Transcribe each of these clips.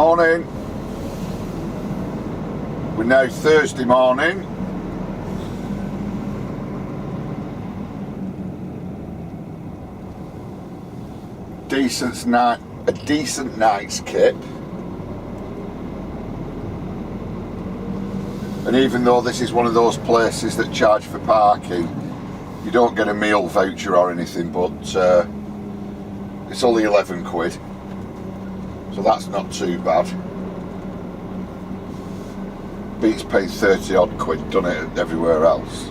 Morning. We're now Thursday morning. A decent night's kip. And even though this is one of those places that charge for parking, you don't get a meal voucher or anything, but it's only 11 quid. So that's not too bad. Beats paying 30 odd quid, done it everywhere else.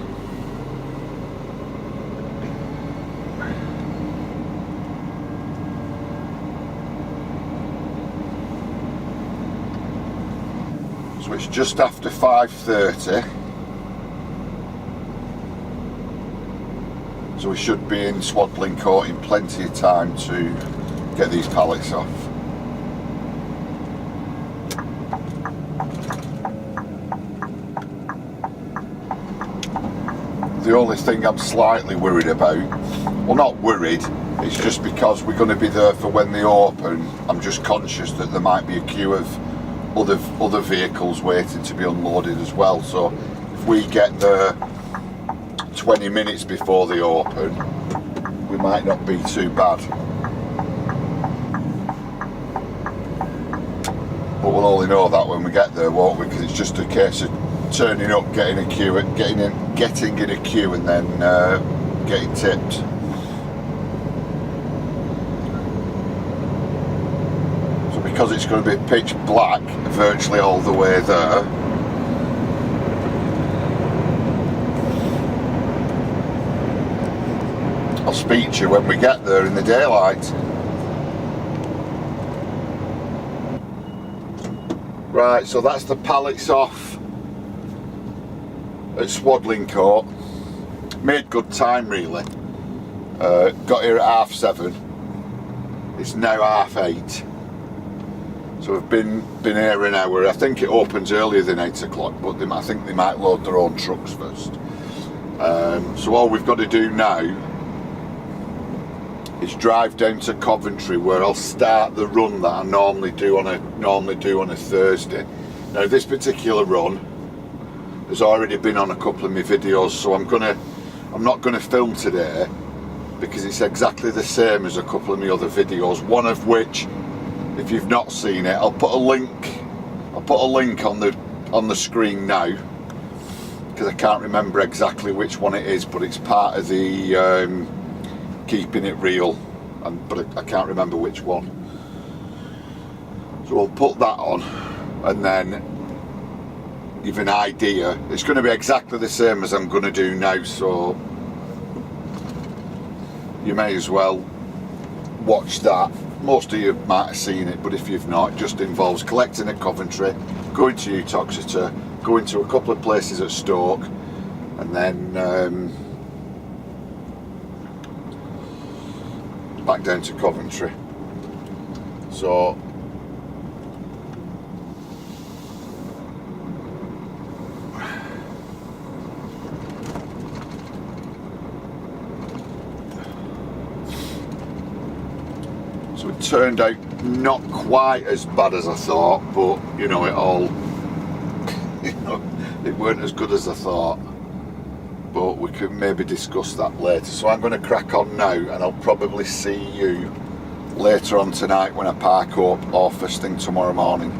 So it's just after 5:30. So we should be in Swaddling Court in plenty of time to get these pallets off. The only thing I'm slightly worried about, well, not worried, it's just because we're going to be there for when they open. I'm just conscious that there might be a queue of other vehicles waiting to be unloaded as well. So if we get there 20 minutes before they open, we might not be too bad. But we'll only know that when we get there, won't we? Because it's just a case of turning up, getting in a queue, and then getting tipped. So because it's going to be pitch black virtually all the way there, I'll speak to you when we get there in the daylight. Right, so that's the pallets off at Swaddling Court. Made good time really. Got here at 7:30. It's now 8:30. So we've been here an hour. I think it opens earlier than 8 o'clock, but I think they might load their own trucks first. So all we've got to do now is drive down to Coventry, where I'll start the run that I normally do on a Thursday. Now this particular run has already been on a couple of my videos, so I'm not gonna film today because it's exactly the same as a couple of my other videos. One of which, if you've not seen it, I'll put a link on the screen now, because I can't remember exactly which one it is, but it's part of the keeping it real, but I can't remember which one. So we'll put that on, and then give an idea. It's going to be exactly the same as I'm going to do now, so you may as well watch that. Most of you might have seen it, but if you've not, it just involves collecting at Coventry, going to Uttoxeter, going to a couple of places at Stoke, and then back down to Coventry. So it turned out not quite as bad as I thought, but you know, it weren't as good as I thought. But we could maybe discuss that later. So I'm going to crack on now, and I'll probably see you later on tonight when I park up, or first thing tomorrow morning.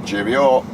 Cheerio.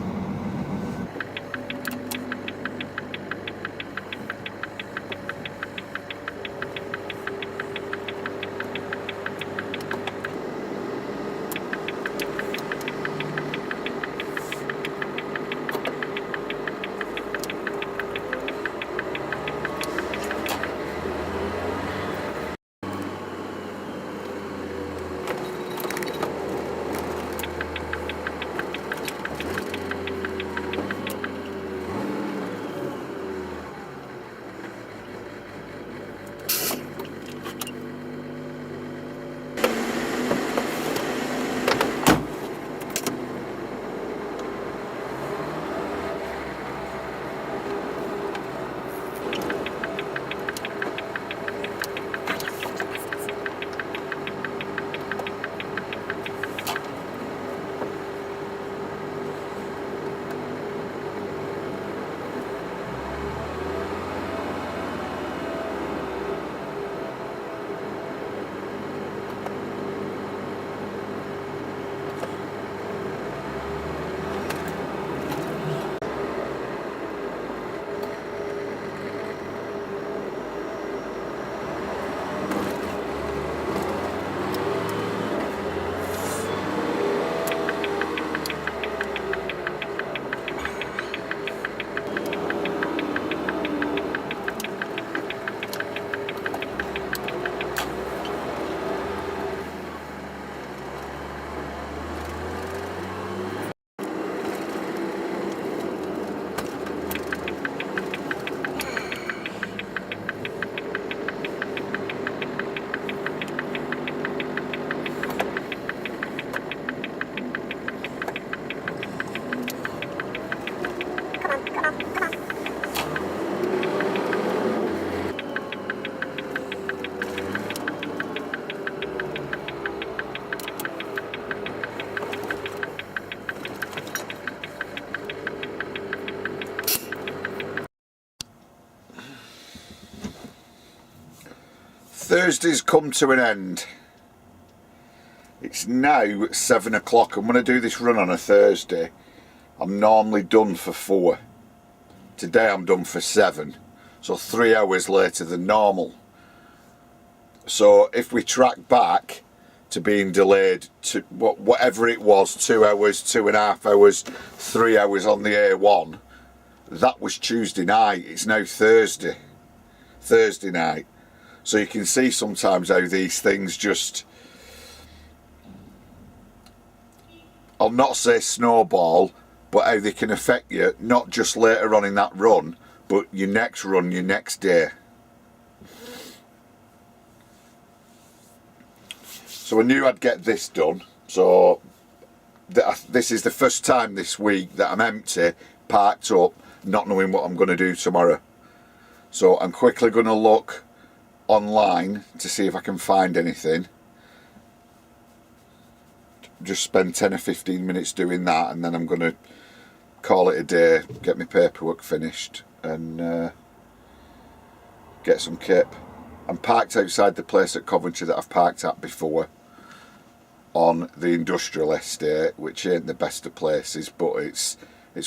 Thursday's come to an end. It's now 7 o'clock. I'm going to do this run on a Thursday. I'm normally done for 4. Today I'm done for 7. So 3 hours later than normal. So if we track back to being delayed to whatever it was, 2 hours, 2.5 hours, 3 hours on the A1, that was Tuesday night. It's now Thursday night. So you can see sometimes how these things just, I'll not say snowball, but how they can affect you, not just later on in that run, but your next run, your next day. So I knew I'd get this done. So this is the first time this week that I'm empty, parked up, not knowing what I'm going to do tomorrow. So I'm quickly going to look online to see if I can find anything. Just spend 10 or 15 minutes doing that, and then I'm going to call it a day, get my paperwork finished, and get some kip. I'm parked outside the place at Coventry that I've parked at before, on the industrial estate, which ain't the best of places, but it's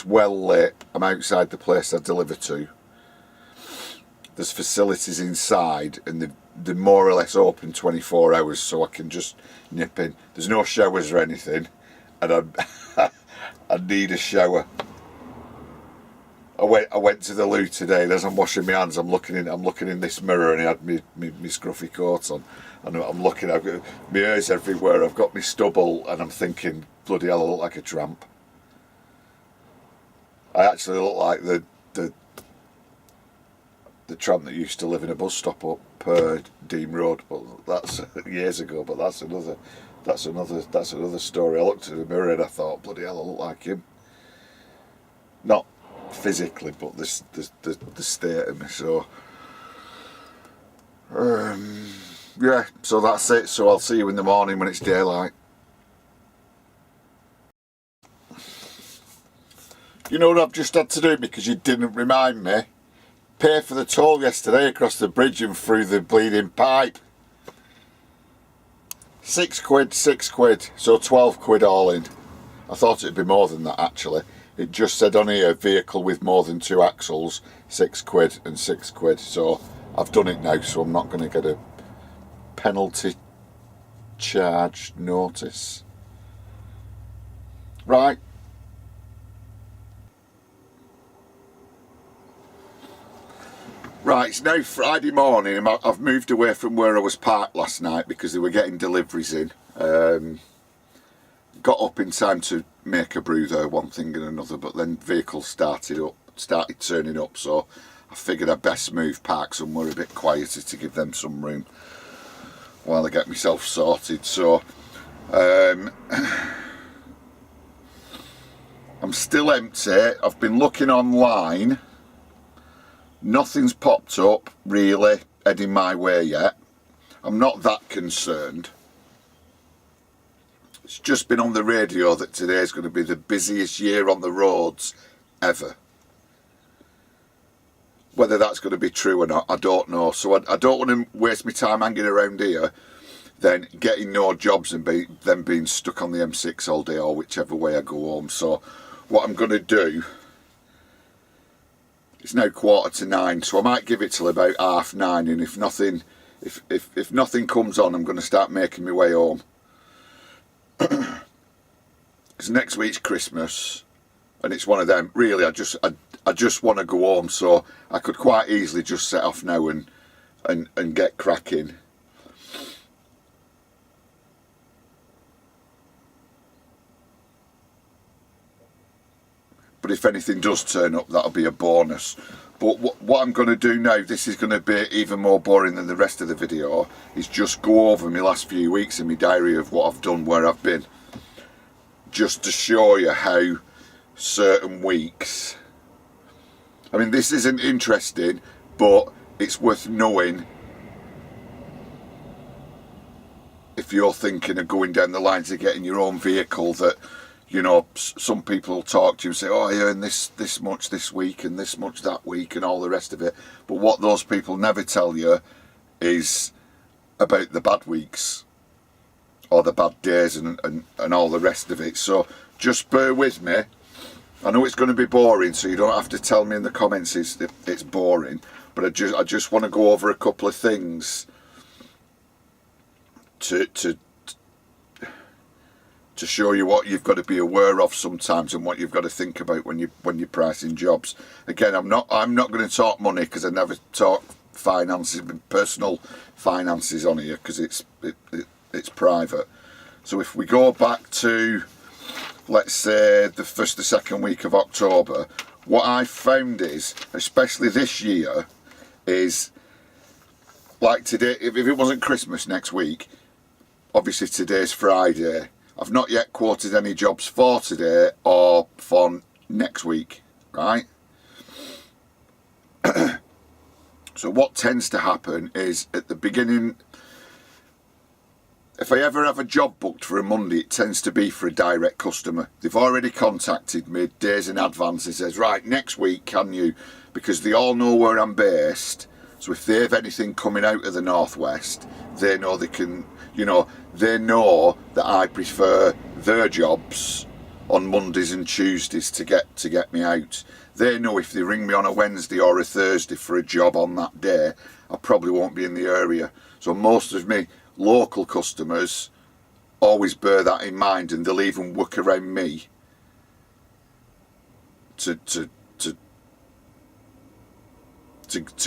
well lit. I'm outside the place I deliver to. There's facilities inside, and they're more or less open 24 hours, so I can just nip in. There's no showers or anything, and I need a shower. I went to the loo today, and as I'm washing my hands, I'm looking in this mirror, and I had my scruffy coat on, and I'm looking. I've got my ears everywhere. I've got my stubble, and I'm thinking, bloody hell, I look like a tramp. I actually look like the tramp that used to live in a bus stop up Dean Road, but that's years ago. But that's another story. I looked in the mirror and I thought, bloody hell, I look like him. Not physically, but the state of me. So yeah, so that's it. So I'll see you in the morning when it's daylight. You know what I've just had to do, because you didn't remind me? Pay for the toll yesterday across the bridge and through the bleeding pipe. £6, so 12 quid all in. I thought it'd be more than that actually. It just said on here, vehicle with more than 2 axles, £6 and £6. So I've done it now, so I'm not going to get a penalty charge notice. Right. Right, it's now Friday morning, and I've moved away from where I was parked last night because they were getting deliveries in. Got up in time to make a brew there, one thing and another, but then vehicles started turning up, so I figured I'd best move, park somewhere a bit quieter to give them some room while I get myself sorted. So I'm still empty. I've been looking online. Nothing's popped up really heading my way yet. I'm not that concerned. It's just been on the radio that today's going to be the busiest year on the roads ever. Whether that's going to be true or not, I don't know. So I don't want to waste my time hanging around here, then getting no jobs and then being stuck on the M6 all day, or whichever way I go home. So what I'm going to do, it's now 8:45, so I might give it till about 9:30, and if nothing comes on, I'm going to start making my way home. Because next week's Christmas, and it's one of them. Really, I just want to go home, so I could quite easily just set off now and get cracking. But if anything does turn up, that'll be a bonus. But what I'm going to do now, this is going to be even more boring than the rest of the video, is just go over my last few weeks in my diary of what I've done, where I've been. Just to show you how certain weeks... I mean, this isn't interesting, but it's worth knowing if you're thinking of going down the lines of getting your own vehicle, that... You know, some people talk to you and say, oh, I earned this much this week and this much that week and all the rest of it. But what those people never tell you is about the bad weeks or the bad days and all the rest of it. So just bear with me. I know it's going to be boring, so you don't have to tell me in the comments it's boring, but I just want to go over a couple of things to show you what you've got to be aware of sometimes and what you've got to think about when you're pricing jobs. Again, I'm not going to talk money, because I never talk finances, personal finances on here, because it's private. So if we go back to, let's say, the first or second week of October, what I found is, especially this year, is like today, if it wasn't Christmas next week, obviously today's Friday, I've not yet quoted any jobs for today or for next week, right? So what tends to happen is, at the beginning, if I ever have a job booked for a Monday, it tends to be for a direct customer. They've already contacted me days in advance and says, right, next week can you, because they all know where I'm based. So if they have anything coming out of the northwest, they know they can, they know that I prefer their jobs on Mondays and Tuesdays to get me out. They know if they ring me on a Wednesday or a Thursday for a job on that day, I probably won't be in the area. So most of me local customers always bear that in mind, and they'll even work around me to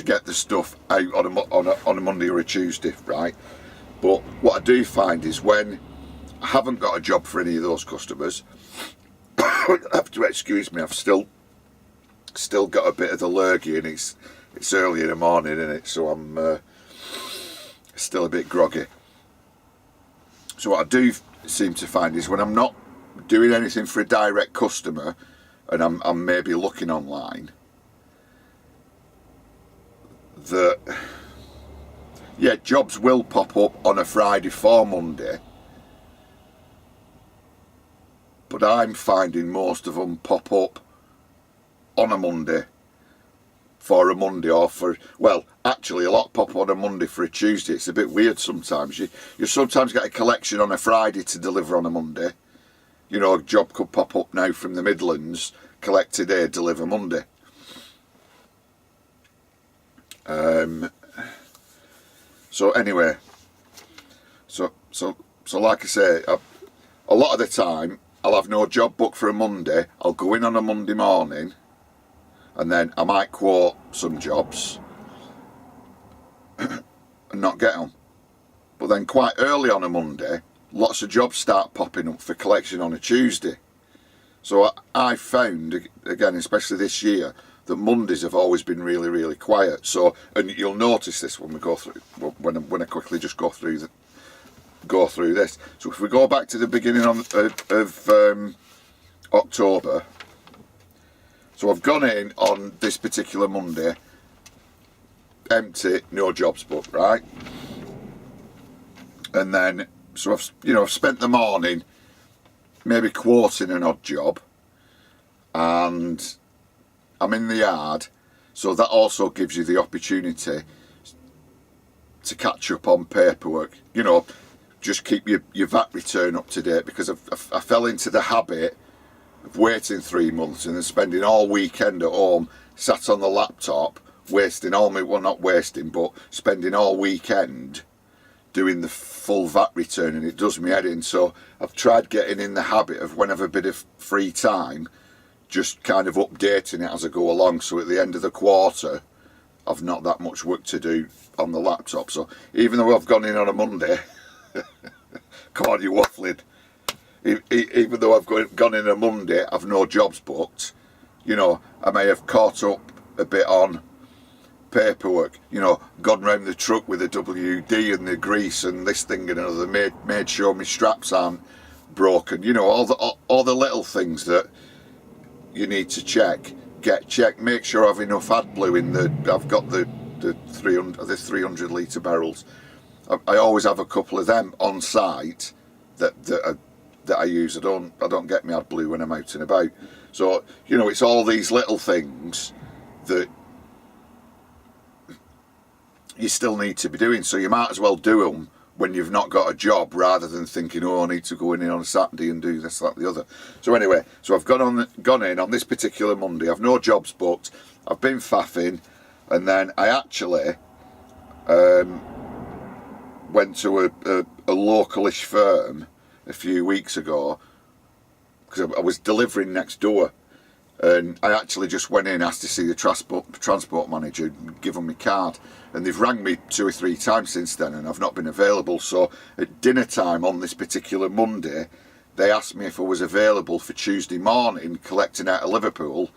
get the stuff out on a Monday or a Tuesday, right? But what I do find is, when I haven't got a job for any of those customers, I have to excuse me, I've still got a bit of the lurgy, and it's early in the morning, isn't it? So I'm still a bit groggy. So what I do seem to find is, when I'm not doing anything for a direct customer and I'm maybe looking online, that, yeah, jobs will pop up on a Friday for Monday, but I'm finding most of them pop up on a Monday for a Monday, or for, well, actually a lot pop on a Monday for a Tuesday. It's a bit weird sometimes. You sometimes get a collection on a Friday to deliver on a Monday. A job could pop up now from the Midlands, collect today, deliver Monday. So anyway, so like I say, a lot of the time I'll have no job booked for a Monday. I'll go in on a Monday morning, and then I might quote some jobs and not get them. But then quite early on a Monday, lots of jobs start popping up for collection on a Tuesday. So I found, again, especially this year, that Mondays have always been really, really quiet. So, and you'll notice this when we go through, when I quickly just go through this. So if we go back to the beginning of October, so I've gone in on this particular Monday, empty, no jobs booked, right? And then, so I've spent the morning maybe quoting an odd job, and I'm in the yard, so that also gives you the opportunity to catch up on paperwork. Just keep your VAT return up to date, because I fell into the habit of waiting 3 months and then spending all weekend at home, sat on the laptop, wasting all my, well, not wasting, but spending all weekend doing the full VAT return, and it does me head in. So I've tried getting in the habit of, when I have a bit of free time, just kind of updating it as I go along, so at the end of the quarter I've not that much work to do on the laptop. So even though I've gone in on a Monday, come on, you waffling, even though I've gone in on a Monday, I've no jobs booked, I may have caught up a bit on paperwork, gone round the truck with the WD and the grease and this thing and another, made sure my straps aren't broken, all the little things that you need to get checked. Make sure I've enough AdBlue I've got the 300 litre barrels. I always have a couple of them on site that I use. I don't get my AdBlue when I'm out and about. So it's all these little things that you still need to be doing. So you might as well do them when you've not got a job, rather than thinking, oh, I need to go in on a Saturday and do this, that, the other. So anyway, so I've gone in on this particular Monday. I've no jobs booked. I've been faffing, and then I actually went to a localish firm a few weeks ago, because I was delivering next door, and I actually just went in, asked to see the transport manager, and give them my card, and they've rang me 2 or 3 times since then, and I've not been available. So at dinner time on this particular Monday, they asked me if I was available for Tuesday morning, collecting out of Liverpool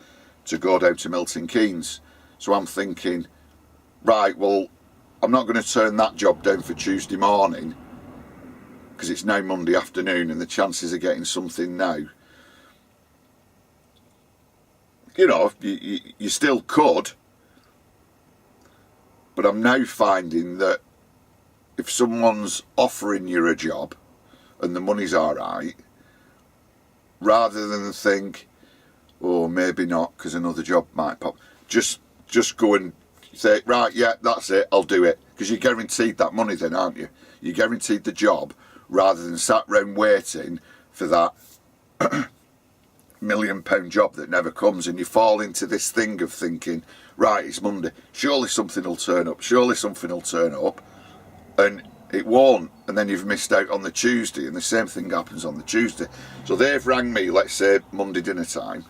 to go down to Milton Keynes. So I'm thinking, right, well, I'm not going to turn that job down for Tuesday morning, because it's now Monday afternoon and the chances of getting something now, you know, you still could. But I'm now finding that if someone's offering you a job and the money's alright, rather than think, oh, maybe not because another job might pop, just go and say, right, yeah, that's it, I'll do it. Because you're guaranteed that money then, aren't you? You're guaranteed the job, rather than sat round waiting for that £1 million job that never comes, and you fall into this thing of thinking, right, it's Monday, surely something will turn up, and it won't, and then you've missed out on the Tuesday, and the same thing happens on the Tuesday. So they've rang me, let's say Monday dinner time,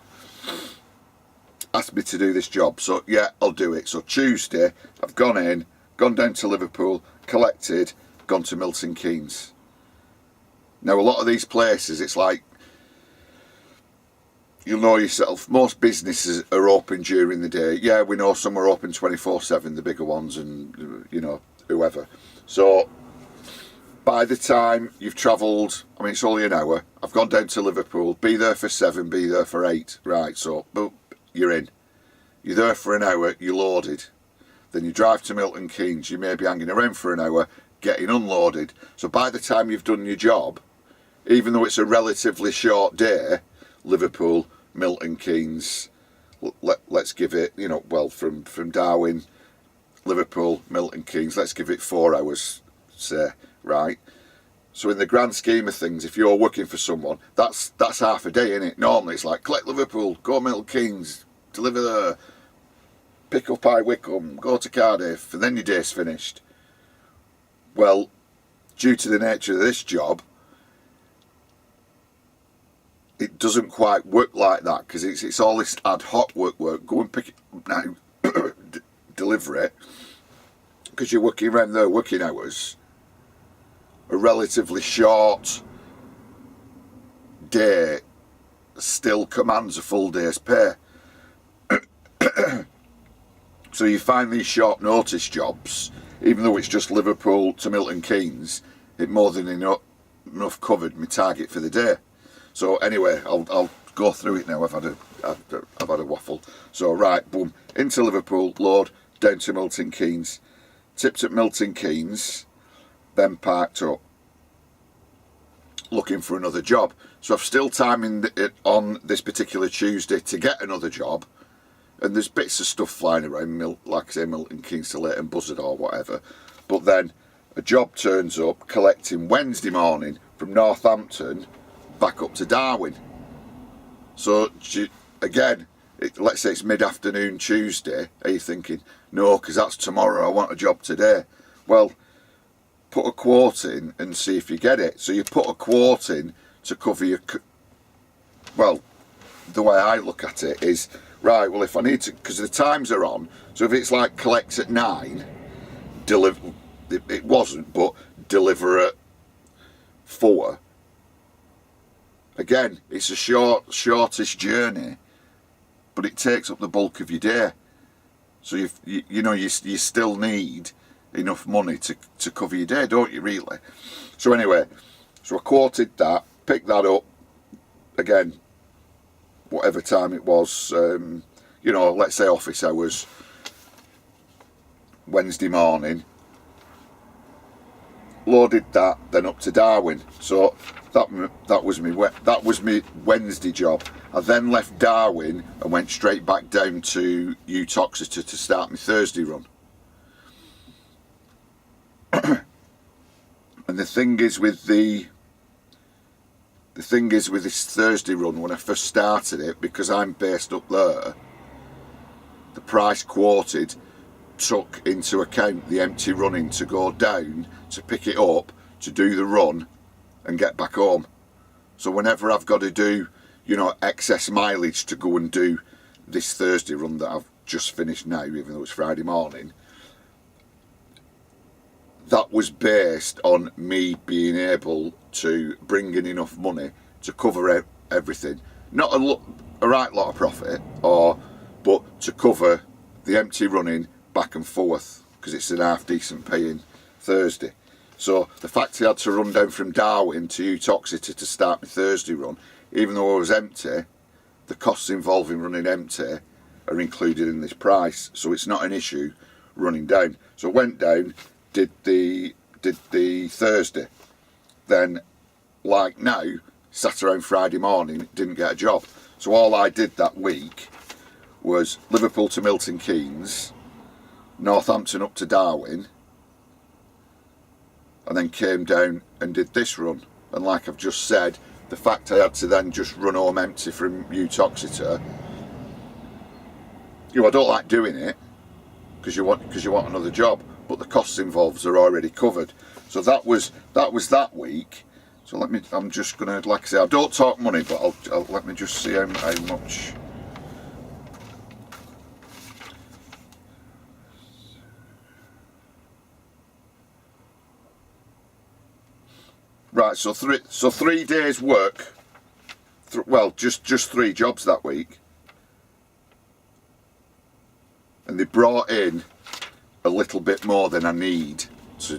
asked me to do this job, so yeah, I'll do it. So Tuesday, I've gone down to Liverpool, collected, gone to Milton Keynes. Now, a lot of these places, it's like, you'll know yourself, most businesses are open during the day. Yeah, we know some are open 24/7, the bigger ones, and, you know, whoever. So by the time you've travelled, I mean, it's only an hour, I've gone down to Liverpool, be there for 7, be there for 8, right, so boop, you're in. You're there for an hour, you're loaded. Then you drive to Milton Keynes, you may be hanging around for an hour, getting unloaded. So by the time you've done your job, even though it's a relatively short day, Liverpool, Milton Keynes, let's give it, you know, well, from Darwin, Liverpool, Milton Keynes, let's give it 4 hours, say, right? So in the grand scheme of things, if you're working for someone, that's half a day, isn't it? Normally it's like, collect Liverpool, go Milton Keynes, deliver there, pick up High Wycombe, go to Cardiff, and then your day's finished. Well, due to the nature of this job, it doesn't quite work like that, because it's all this ad hoc work. Go and pick it up now, deliver it, because you're working around their working hours. A relatively short day still commands a full day's pay. So you find these short notice jobs, even though it's just Liverpool to Milton Keynes, it more than enough covered my target for the day. So anyway, I'll go through it now. I've had a waffle. So right, boom, into Liverpool, load, down to Milton Keynes, tipped at Milton Keynes, then parked up, looking for another job. So I've still timing it on this particular Tuesday to get another job, and there's bits of stuff flying around, like I say, Milton Keynes to Leighton Buzzard or whatever. But then a job turns up collecting Wednesday morning from Northampton back up to Darwin. So again, let's say it's mid-afternoon Tuesday, are you thinking, no, because that's tomorrow, I want a job today? Well, put a quote in and see if you get it. So you put a quote in to cover your, well, the way I look at it is, right, well, if I need to, because the times are on, so if it's like collect at 9, deliver, it wasn't, but deliver at 4, again, it's a shortish journey, but it takes up the bulk of your day. So you still need enough money to cover your day, don't you, really? So anyway, so I quoted that, picked that up, again, whatever time it was, you know, let's say office hours, Wednesday morning, loaded that, then up to Darwin. So that was me Wednesday job. I then left Darwin and went straight back down to Uttoxeter to start my Thursday run. And the thing is with this Thursday run, when I first started it, because I'm based up there, the price quoted took into account the empty running to go down, to pick it up, to do the run and get back home. So whenever I've got to do, you know, excess mileage to go and do this Thursday run that I've just finished now, even though it's Friday morning, that was based on me being able to bring in enough money to cover everything. Not a right lot of profit, but to cover the empty running back and forth, because it's an half decent paying Thursday. So the fact I had to run down from Darwin to Uttoxeter to start my Thursday run, even though I was empty, the costs involving running empty are included in this price, so it's not an issue running down. So I went down, did the Thursday, then like now sat around Friday morning, didn't get a job. So all I did that week was Liverpool to Milton Keynes, Northampton up to Darwin, and then came down and did this run. And like I've just said, the fact I had to then just run home empty from Uttoxeter, you know, I don't like doing it because you want another job, but the costs involved are already covered. So that was that week. So I'm just gonna, like I say, I don't talk money, but I'll let me just see how much. Right, so 3 days work, well, just 3 jobs that week, and they brought in a little bit more than I need to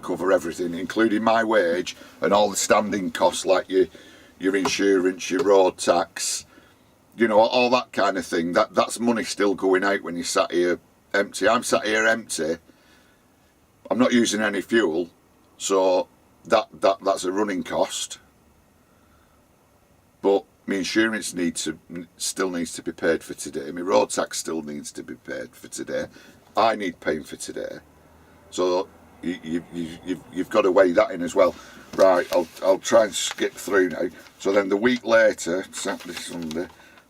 cover everything, including my wage and all the standing costs like your insurance, your road tax, you know, all that kind of thing. That's money still going out when you're sat here empty. I'm sat here empty, I'm not using any fuel, so that's a running cost, but my insurance still needs to be paid for today, my road tax still needs to be paid for today, I need paying for today, so you've got to weigh that in as well. Right, I'll try and skip through now. So then the week later, Saturday, Sunday,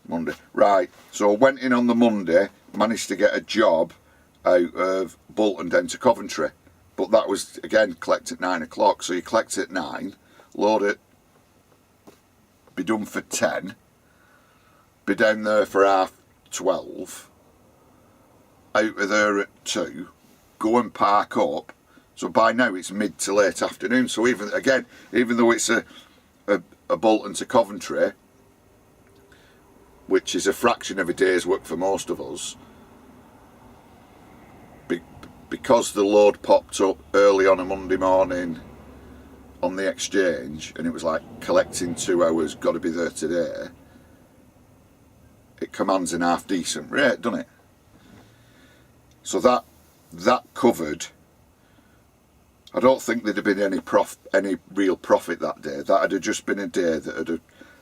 Monday, right, so I went in on the Monday, managed to get a job out of Bolton down to Coventry. But that was, again, collect at 9 o'clock. So you collect at 9, load it, be done for 10, be down there for 12:30, out of there at 2, go and park up. So by now it's mid to late afternoon. So even though it's a Bolton to Coventry, which is a fraction of a day's work for most of us, because the load popped up early on a Monday morning on the exchange, and it was like collecting 2 hours, got to be there today, it commands an half decent rate, doesn't it? So that covered. I don't think there'd have been any real profit that day. That'd have just been a day that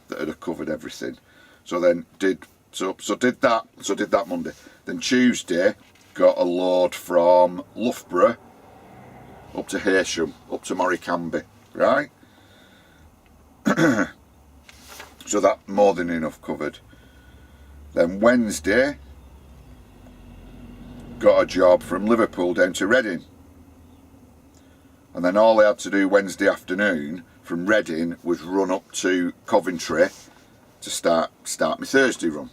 had covered everything. So then did that Monday. Then Tuesday, got a load from Loughborough up to Heysham, up to Morricambe, right? So that more than enough covered. Then Wednesday, got a job from Liverpool down to Reading. And then all I had to do Wednesday afternoon from Reading was run up to Coventry to start my Thursday run.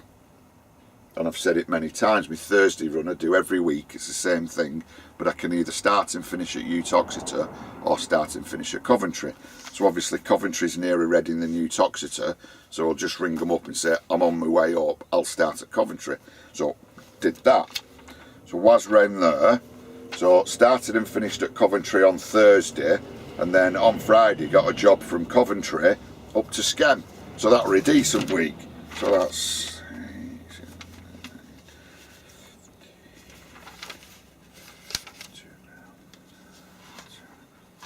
And I've said it many times, my Thursday run I do every week, it's the same thing, but I can either start and finish at Uttoxeter or start and finish at Coventry. So obviously Coventry's nearer Reading than Uttoxeter, so I'll just ring them up and say, I'm on my way up, I'll start at Coventry. So did that. So was round there, so started and finished at Coventry on Thursday, and then on Friday got a job from Coventry up to Scania. So that were a decent week. So that's...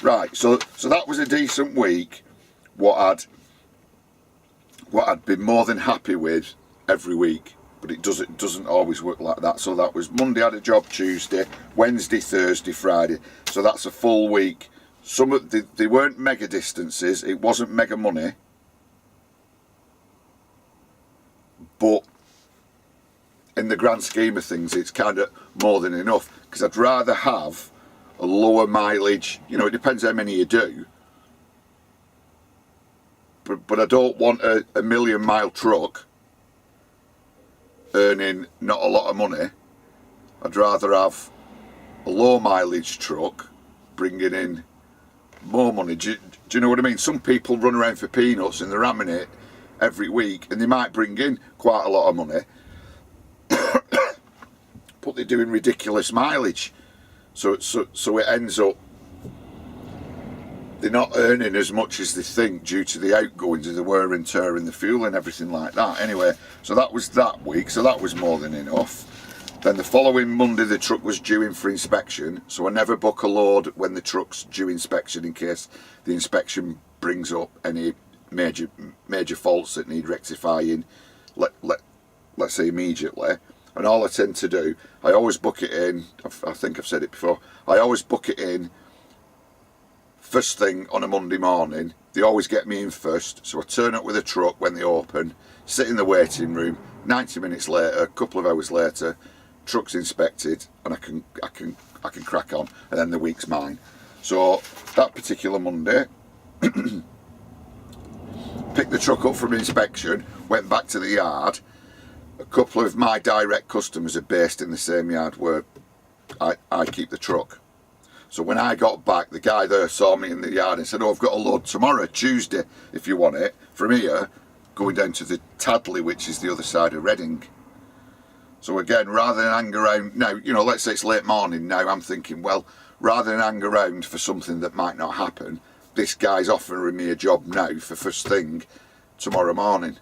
Right, so that was a decent week. What I'd been more than happy with every week. but it doesn't always work like that. So that was Monday, I had a job Tuesday, Wednesday, Thursday, Friday. So that's a full week. Some of they weren't mega distances, it wasn't mega money, but in the grand scheme of things, it's kind of more than enough, because I'd rather have a lower mileage, you know, it depends how many you do, but I don't want a 1,000,000-mile truck earning not a lot of money. I'd rather have a low mileage truck bringing in more money. Do you know what I mean? Some people run around for peanuts and they're hamming it every week, and they might bring in quite a lot of money, but they're doing ridiculous mileage, so it ends up they're not earning as much as they think due to the outgoings of the wear and tear and the fuel and everything like that. Anyway, so that was that week, so that was more than enough. Then the following Monday the truck was due in for inspection, so I never book a load when the truck's due inspection, in case the inspection brings up any major faults that need rectifying, let's say immediately. And all I tend to do, I always book it in, I think I've said it before, I always book it in first thing on a Monday morning. They always get me in first, so I turn up with a truck when they open, sit in the waiting room. 90 minutes later, a couple of hours later, truck's inspected, and I can crack on, and then the week's mine. So that particular Monday, picked the truck up from inspection, went back to the yard. A couple of my direct customers are based in the same yard where I keep the truck. So when I got back, the guy there saw me in the yard and said, "Oh, I've got a load tomorrow, Tuesday, if you want it, from here, going down to the Tadley, which is the other side of Reading." So again, rather than hang around, now, you know, let's say it's late morning now, I'm thinking, well, rather than hang around for something that might not happen, this guy's offering me a job now for first thing tomorrow morning.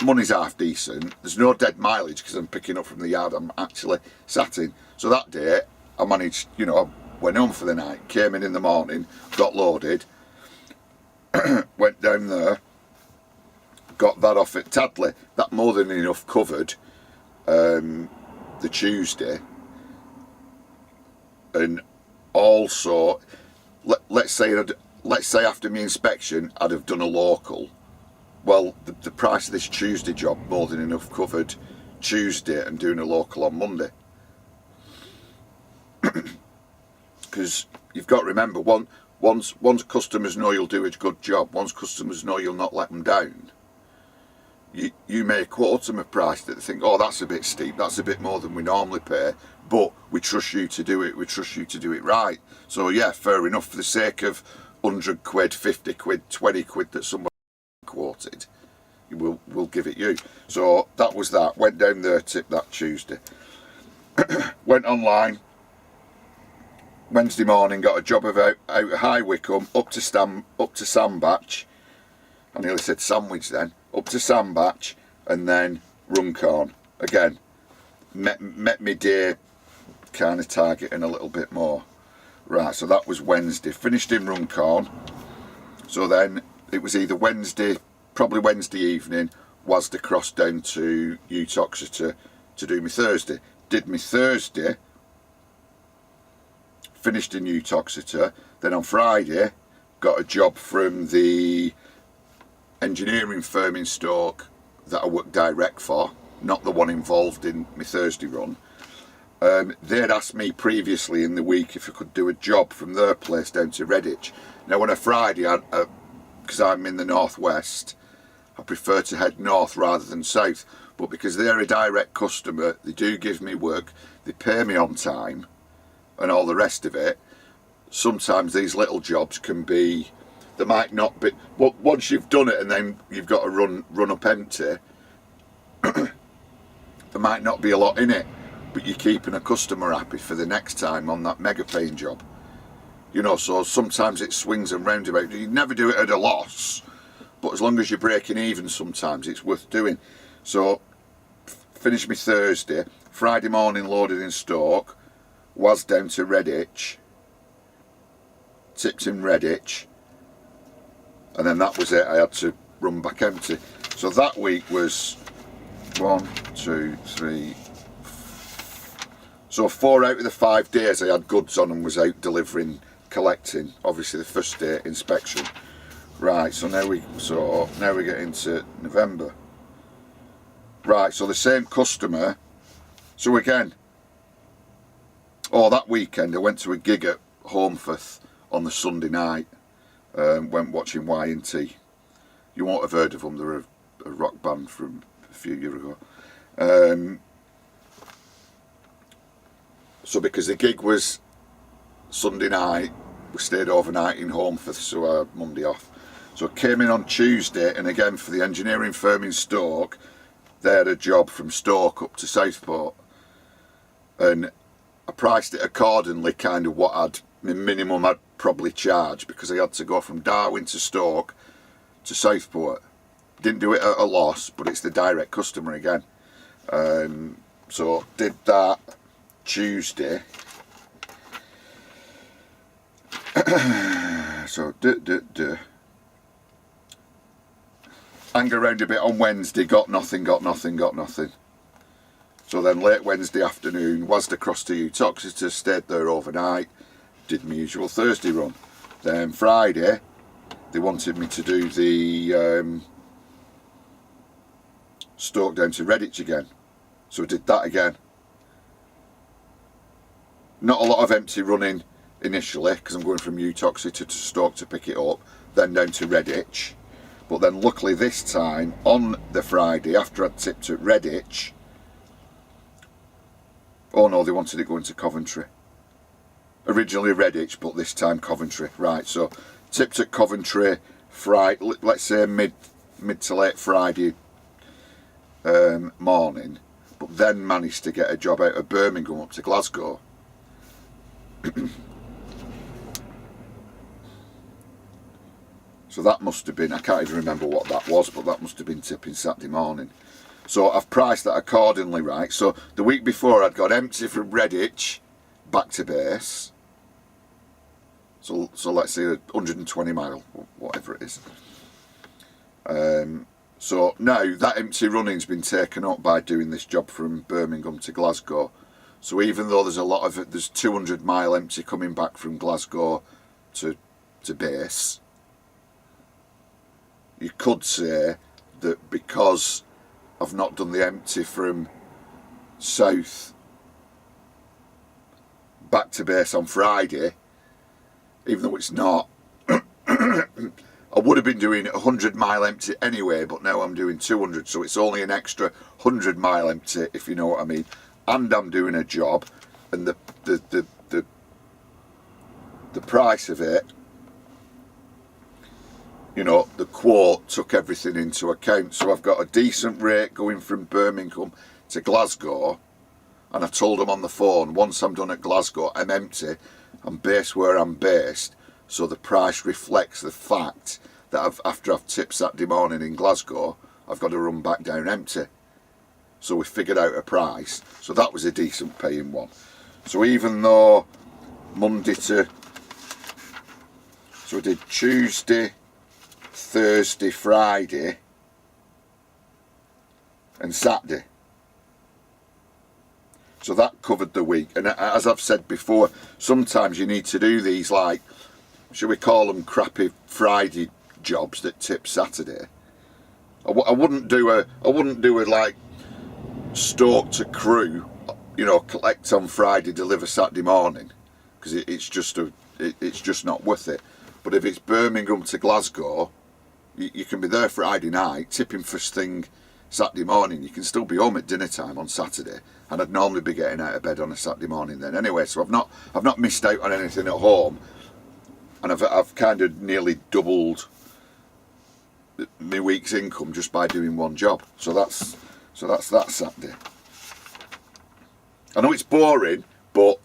Money's half decent, there's no dead mileage because I'm picking up from the yard I'm actually sat in. So that day, I managed, you know, I went home for the night, came in the morning, got loaded, went down there, got that off at Tadley. That more than enough covered the Tuesday, and also let's say after my inspection I'd have done a local. Well, the price of this Tuesday job more than enough covered Tuesday and doing a local on Monday. Because you've got to remember, once customers know you'll do a good job, once customers know you'll not let them down, you may quote them a price that they think, oh, that's a bit steep, that's a bit more than we normally pay, but we trust you to do it, we trust you to do it right. So yeah, fair enough, for the sake of 100 quid, 50 quid, 20 quid that somebody quoted, we'll give it you. So that was that. Went down there, tipped that Tuesday. Went online Wednesday morning, got a job of out High Wycombe up to Sandbach. I nearly said Sandwich then. Up to Sandbach and then Runcorn. Again, met me day kind of targeting a little bit more. Right, so that was Wednesday. Finished in Runcorn. So then it was either Wednesday, probably Wednesday evening, was to cross down to Uttoxeter to do my Thursday. Did my Thursday, finished in Uttoxeter. Then on Friday, got a job from the engineering firm in Stoke that I work direct for, not the one involved in my Thursday run. They'd asked me previously in the week if I could do a job from their place down to Redditch. Now on a Friday, because I'm in the northwest, I prefer to head north rather than south, but because they're a direct customer, they do give me work, they pay me on time and all the rest of it. Sometimes these little jobs can be, they might not be, but once you've done it and then you've got to run up empty, there might not be a lot in it, but you're keeping a customer happy for the next time on that mega paying job. You know, so sometimes it swings and roundabouts. You never do it at a loss, but as long as you're breaking even, sometimes it's worth doing. So finished me Thursday, Friday morning loaded in Stoke, was down to Redditch, tipped in Redditch, and then that was it. I had to run back empty. So that week was 1, 2, 3. So 4 out of the 5 days I had goods on and was out delivering, collecting. Obviously the first day inspection. Right, so now we get into November. Right, so the same customer. So again, that weekend I went to a gig at Holmfirth on the Sunday night. Went watching Y&T. You won't have heard of them. They're a rock band from a few years ago. So because the gig was Sunday night, we stayed overnight in Holmfirth, so I had Monday off. So I came in on Tuesday, and again for the engineering firm in Stoke, they had a job from Stoke up to Southport, and I priced it accordingly, kind of what the minimum I'd probably charge, because I had to go from Darwin to Stoke to Southport. Didn't do it at a loss, but it's the direct customer again. So did that Tuesday. So hang around a bit on Wednesday, got nothing. So then late Wednesday afternoon, whizzed across to Uttoxeter, stayed there overnight, did my usual Thursday run. Then Friday, they wanted me to do the Stoke down to Redditch again. So I did that again. Not a lot of empty running initially, because I'm going from Uttoxeter to Stoke to pick it up, then down to Redditch. But then luckily this time, on the Friday, after I'd tipped at Redditch, oh no, they wanted it going to Coventry. Originally Redditch, but this time Coventry. Right, so tipped at Coventry Friday, let's say mid to late Friday morning, but then managed to get a job out of Birmingham up to Glasgow. So that must have been, I can't even remember what that was, but that must have been tipping Saturday morning. So I've priced that accordingly, right? So the week before I'd got empty from Redditch back to base. So let's say 120 mile, whatever it is. So now that empty running's been taken up by doing this job from Birmingham to Glasgow. So even though there's 200 mile empty coming back from Glasgow to base, you could say that because I've not done the empty from south back to base on Friday, even though it's not, I would have been doing 100 mile empty anyway, but now I'm doing 200, so it's only an extra 100 mile empty, if you know what I mean. And I'm doing a job, and the price of it, you know, the quote took everything into account. So I've got a decent rate going from Birmingham to Glasgow, and I told them on the phone, once I'm done at Glasgow, I'm empty, I'm based where I'm based, so the price reflects the fact that after I've tipped Saturday morning in Glasgow, I've got to run back down empty. So we figured out a price, so that was a decent paying one. So even though Monday to, so I did Tuesday, Thursday, Friday and Saturday. So that covered the week. And as I've said before, sometimes you need to do these, like, shall we call them crappy Friday jobs that tip Saturday. I wouldn't do a like Stoke to Crew, you know, collect on Friday, deliver Saturday morning, because it's just not worth it. But if it's Birmingham to Glasgow, you can be there Friday night, tipping first thing Saturday morning. You can still be home at dinner time on Saturday, and I'd normally be getting out of bed on a Saturday morning then anyway. So I've not missed out on anything at home, and I've kind of nearly doubled my week's income just by doing one job. So that's that Saturday. I know it's boring, but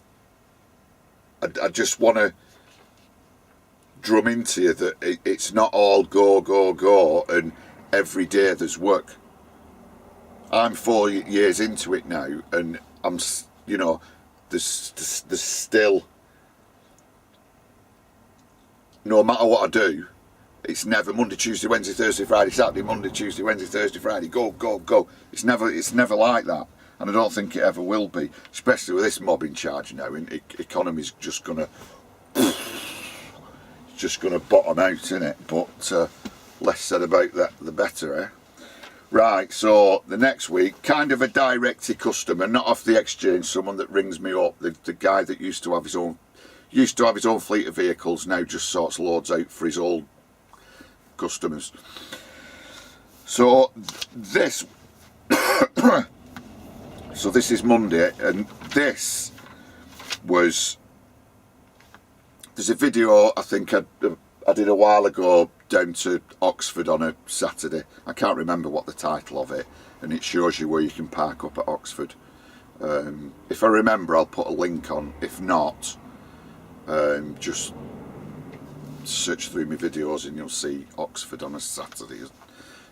I just want to drum into you that it's not all go and every day there's work. I'm 4 years into it now, and I'm, you know, there's still, no matter what I do, It's never Monday, Tuesday, Wednesday, Thursday, Friday, Saturday, Monday, Tuesday, Wednesday, Thursday, Friday, go, go, go. It's never like that. And I don't think it ever will be, especially with this mob in charge now. Economy's just gonna bottom out, innit? But less said about that, the better, eh? Right, so the next week, kind of a direct customer, not off the exchange, someone that rings me up, the guy that used to have his own fleet of vehicles, now just sorts loads out for his old customers. So this so this is Monday, and there's a video I think I did a while ago down to Oxford on a Saturday. I can't remember what the title of it, and it shows you where you can park up at Oxford. If I remember, I'll put a link on. If not, just search through my videos and you'll see Oxford on a Saturday,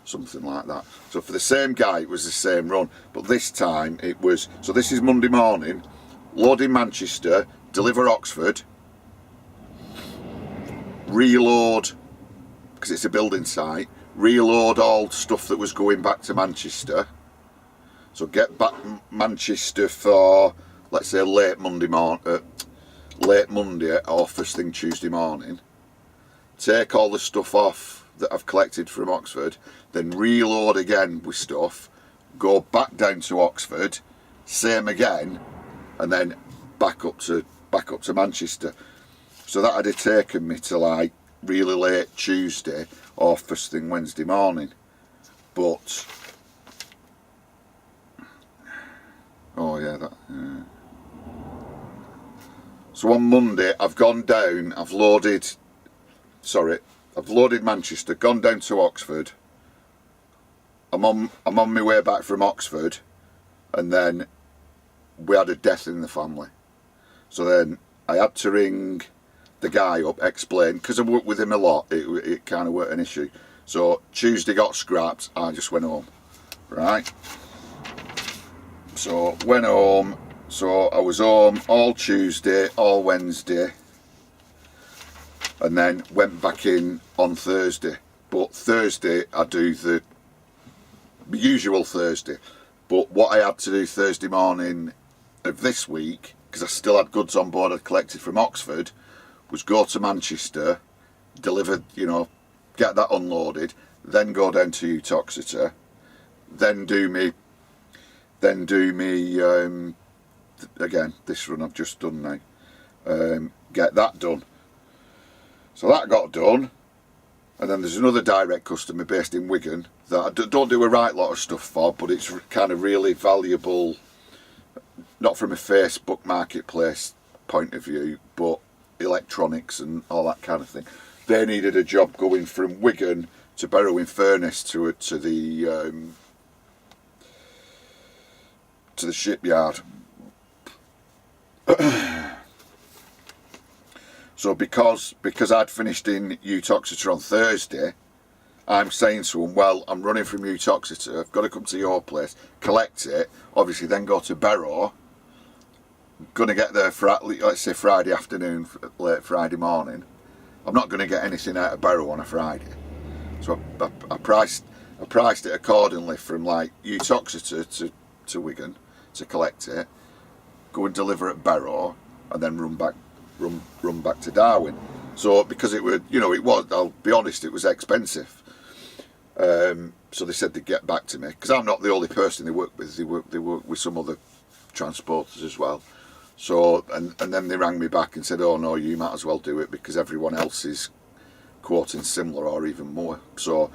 something like that. So for the same guy, it was the same run, but this time it was, so this is Monday morning, load in Manchester, deliver Oxford, reload, because it's a building site, reload all stuff that was going back to Manchester. So get back Manchester for, let's say, late Monday or first thing Tuesday morning. Take all the stuff off that I've collected from Oxford, then reload again with stuff, go back down to Oxford, same again, and then back up to Manchester. So that had taken me to like really late Tuesday or first thing Wednesday morning. But oh yeah, so on Monday I've gone down, I've loaded Manchester, gone down to Oxford. I'm on my way back from Oxford, and then we had a death in the family. So then I had to ring the guy up, explain, because I worked with him a lot, it kind of weren't an issue. So Tuesday got scrapped, I just went home, right? So went home, so I was home all Tuesday, all Wednesday, and then went back in on Thursday. But Thursday I do the usual Thursday, but what I had to do Thursday morning of this week, because I still had goods on board I'd collected from Oxford, was go to Manchester, deliver, get that unloaded, then go down to Uttoxeter, then do me again, this run I've just done now, get that done. So that got done, and then there's another direct customer based in Wigan that I don't do a right lot of stuff for, but it's kind of really valuable, not from a Facebook marketplace point of view, but electronics and all that kind of thing. They needed a job going from Wigan to Barrow-in-Furness to the shipyard. So because I'd finished in Uttoxeter on Thursday, I'm saying to them, well, I'm running from Uttoxeter, I've got to come to your place, collect it, obviously then go to Barrow, going to get there for, let's say, Friday afternoon, late Friday morning. I'm not going to get anything out of Barrow on a Friday. So I priced it accordingly from like Uttoxeter to Wigan to collect it, go and deliver at Barrow, and then run back to Darwin. So because it was, I'll be honest, it was expensive. So they said they'd get back to me, because I'm not the only person they work with. They work with some other transporters as well. So and then they rang me back and said, oh no, you might as well do it because everyone else is quoting similar or even more. So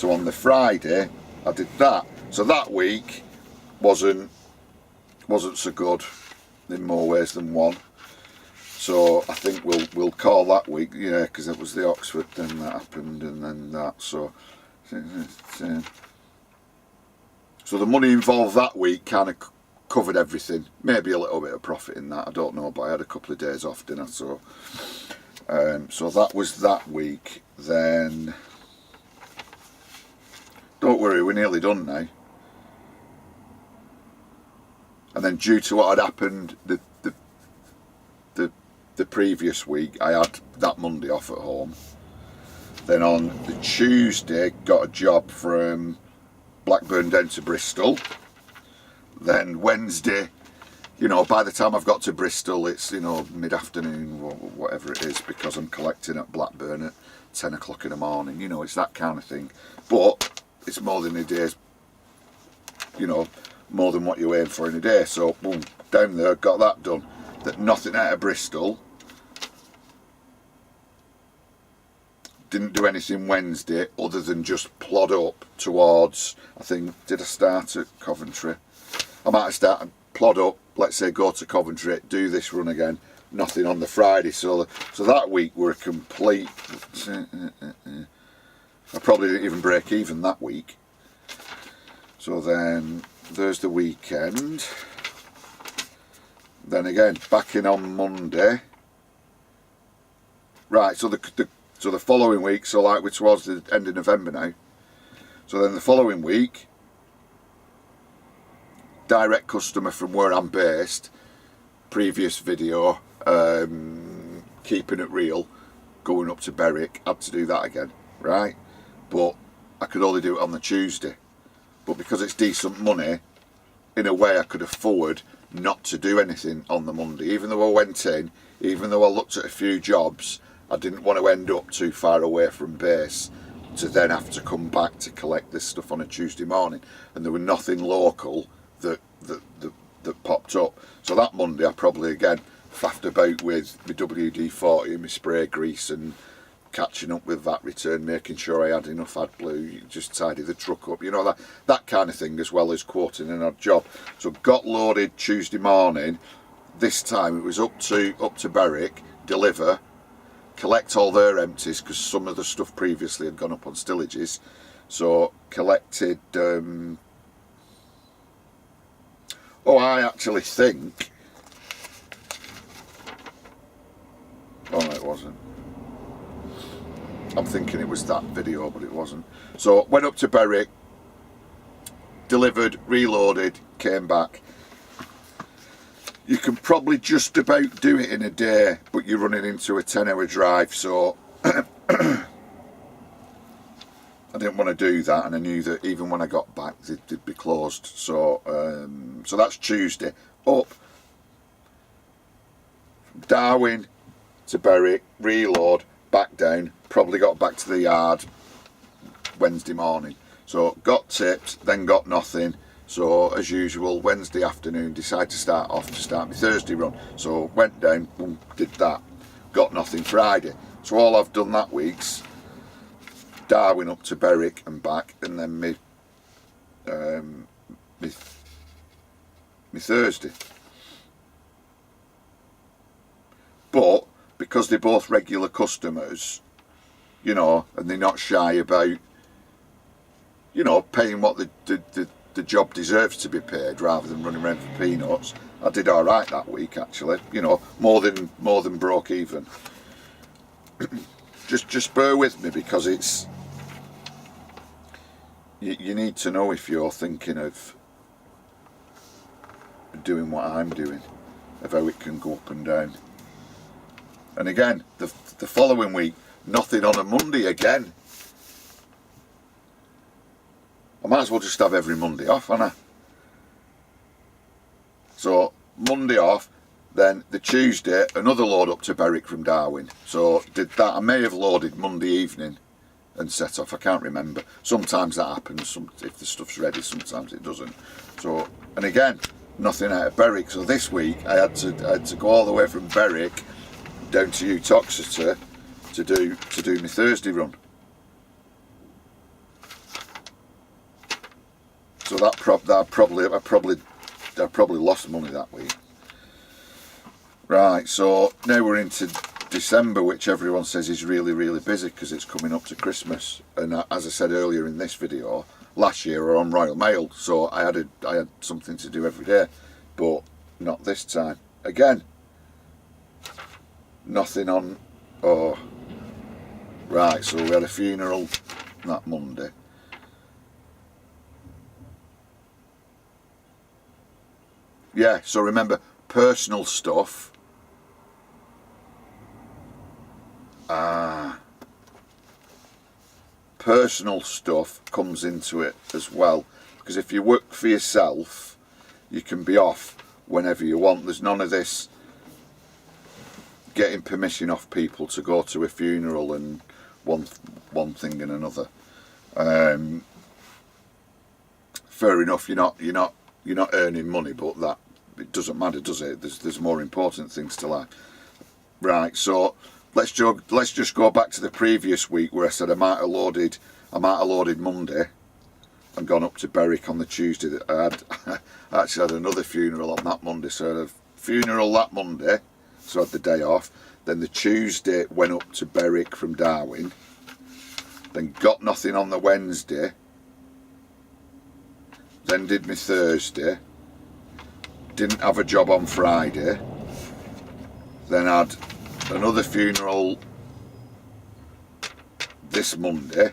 on the Friday I did that. So that week wasn't so good in more ways than one. So I think we'll call that week, because it was the Oxford thing that happened, and then that. So the money involved that week kind of covered everything. Maybe a little bit of profit in that, I don't know, but I had a couple of days off, didn't I? So that was that week. Then don't worry, we're nearly done now. And then due to what had happened the previous week, I had that Monday off at home. Then on the Tuesday, got a job from Blackburn down to Bristol. Then Wednesday, you know, by the time I've got to Bristol, it's, you know, mid-afternoon, whatever it is, because I'm collecting at Blackburn at 10 o'clock in the morning. You know, it's that kind of thing. But it's more than a day's, you know, more than what you aim for in a day. So, boom, down there, got that done. That nothing out of Bristol. Didn't do anything Wednesday other than just plod up towards, I think, did I start at Coventry? I might have started, plod up, let's say go to Coventry, do this run again, nothing on the Friday. So that week were a complete, I probably didn't even break even that week. So then there's the weekend. Then again, back in on Monday. Right, so the following week, so like we're towards the end of November now. So then the following week, direct customer from where I'm based, previous video, keeping it real, going up to Berwick, had to do that again, right? But I could only do it on the Tuesday. But because it's decent money, in a way I could afford not to do anything on the Monday. Even though I went in, even though I looked at a few jobs, I didn't want to end up too far away from base to then have to come back to collect this stuff on a Tuesday morning. And there were nothing local that popped up. So that Monday I probably again faffed about with my WD-40 and my spray grease and catching up with that return, making sure I had enough AdBlue, just tidy the truck up, you know, that kind of thing, as well as quoting an odd job. So got loaded Tuesday morning. This time it was up to Berwick, deliver, collect all their empties, because some of the stuff previously had gone up on stillages. So collected, I actually think, oh no, it wasn't. I'm thinking it was that video, but it wasn't. So went up to Berwick, delivered, reloaded, came back. You can probably just about do it in a day, but you're running into a 10-hour drive, so I didn't want to do that, and I knew that even when I got back they'd be closed. So so that's Tuesday. Up from Darwin to Berwick, reload, back down, probably got back to the yard Wednesday morning. So got tipped, then got nothing. So as usual, Wednesday afternoon, decided to start my Thursday run. So went down, boom, did that, got nothing Friday. So all I've done that week's Darwin up to Berwick and back, and then me Thursday. But because they're both regular customers, you know, and they're not shy about, you know, paying what the job deserves to be paid rather than running around for peanuts, I did all right that week actually. You know, more than broke even. just bear with me, because it's you need to know if you're thinking of doing what I'm doing, of how it can go up and down. And again, the following week, nothing on a Monday again. I might as well just have every Monday off, haven't I? So Monday off, then the Tuesday, another load up to Berwick from Darwin. So did that. I may have loaded Monday evening and set off, I can't remember. Sometimes that happens, if the stuff's ready, sometimes it doesn't. So, and again, nothing out of Berwick. So this week I had to go all the way from Berwick down to Uttoxeter to do my Thursday run. So I probably lost money that week. Right, so now we're into December, which everyone says is really, really busy because it's coming up to Christmas. And as I said earlier in this video, last year I was on Royal Mail, so I had something to do every day, but not this time. Again, nothing on. Oh, right. So we had a funeral that Monday. Yeah. So remember, personal stuff. personal stuff comes into it as well, because if you work for yourself, you can be off whenever you want. There's none of this getting permission off people to go to a funeral and one thing and another. Fair enough, you're not earning money, but that it doesn't matter, does it? There's more important things to life. Right, so let's just go back to the previous week where I said I might have loaded Monday and gone up to Berwick on the Tuesday. That I actually had another funeral on that Monday, so I had a funeral that Monday, so I had the day off. Then the Tuesday went up to Berwick from Darwin, then got nothing on the Wednesday, then did my Thursday, didn't have a job on Friday, then had another funeral this Monday,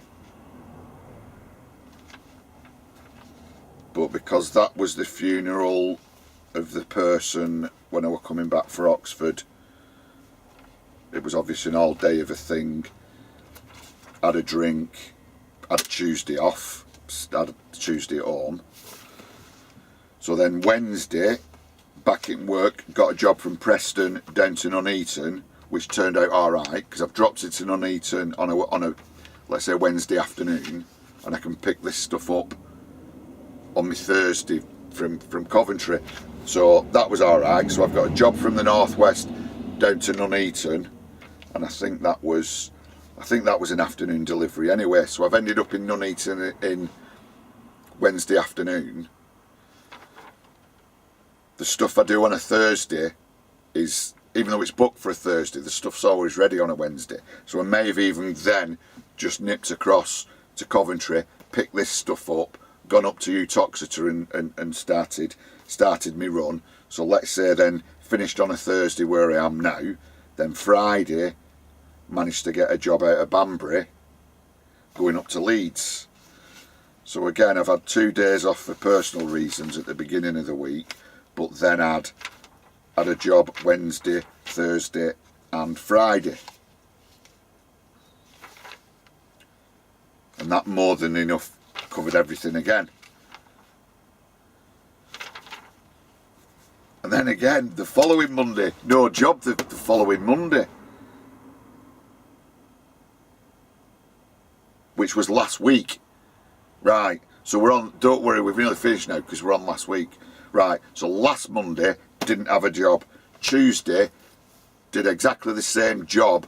but because that was the funeral of the person when I were coming back for Oxford, it was obviously an all day of a thing. Had a drink, had a Tuesday off, had a Tuesday at home. So then Wednesday, back in work, got a job from Preston down to Nuneaton, which turned out alright, because I've dropped it to Nuneaton on a let's say Wednesday afternoon, and I can pick this stuff up on my Thursday from Coventry. So that was alright. So I've got a job from the northwest down to Nuneaton, and I think that was an afternoon delivery anyway. So I've ended up in Nuneaton in Wednesday afternoon. The stuff I do on a Thursday is, even though it's booked for a Thursday, the stuff's always ready on a Wednesday. So I may have even then just nipped across to Coventry, picked this stuff up, gone up to Uttoxeter and started me run. So let's say then finished on a Thursday where I am now, then Friday managed to get a job out of Banbury going up to Leeds. So again, I've had 2 days off for personal reasons at the beginning of the week, but then had a job Wednesday, Thursday and Friday. And that more than enough covered everything again. And then again, the following Monday, no job the following Monday. Which was last week. Right, so we're on, don't worry, we've nearly finished now because we're on last week. Right, so last Monday, didn't have a job. Tuesday, did exactly the same job